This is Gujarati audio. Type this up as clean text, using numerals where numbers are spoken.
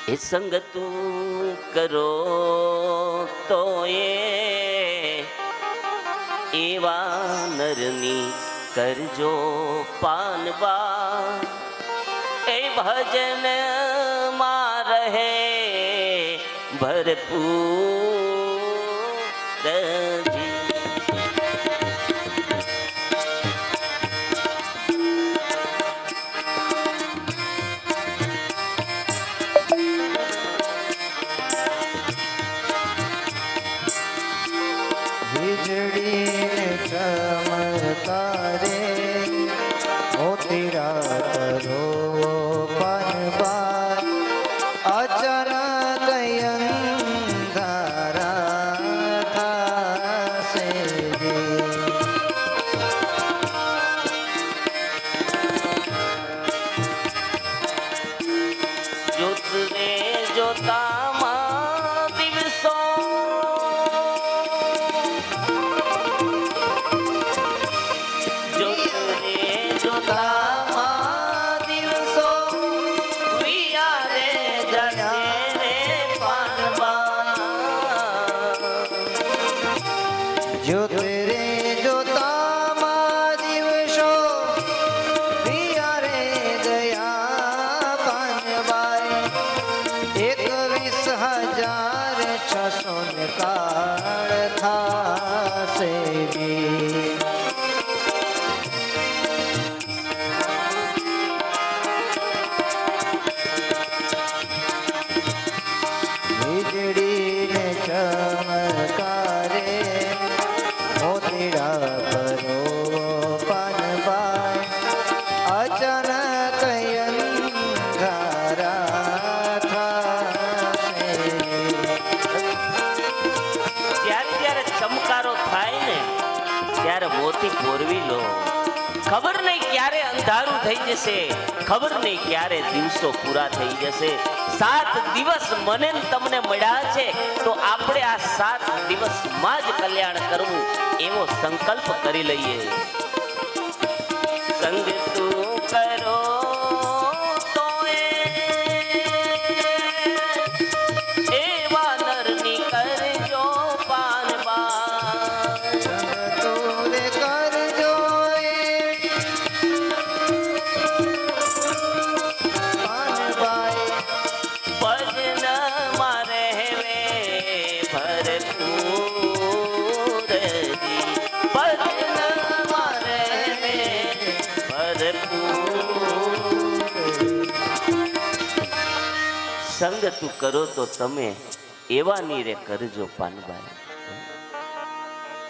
એ સંગ તું કરો તો એવા નરની કરજો પાનબા એ ભજન માં રહે ભરપૂર વીજળી ચમકારે મોતીડા કરો પાનબા અચાનક અંધારા થાશે જોતરે જોતામાં દિવસો જ્યોતિરે જોતામાં દિવસો પિયારે ગયા પાનબાઈ 21,600 કાળ થાશે વીજળીને ચમકારે મોતીડા કરો પાનબાઈ અચાનક અંધારા થાશે જ્યારે ચમકારો થાય ને ત્યારે મોતી પોરવી લો. ખબર નહીં ક્યારે અંધારું થઈ જશે, ખબર નહીં ક્યારે દિવસો પૂરા થઈ જશે. 7 દિવસ મને ને તમને મળ્યા છે તો આપણે આ 7 દિવસમાં જ કલ્યાણ કરવું એવો સંકલ્પ કરી લઈએ. સંગ તું કરો તો એવા નરની કરજો પાનબા તોરે કરજો પાનબાઈ ભજન માં રહેવે ભરપૂર ભજન માં રહેવે ભરપૂર. સંગ તું કરો તો તમે એવા નીરે કરજો પાનબાઈ.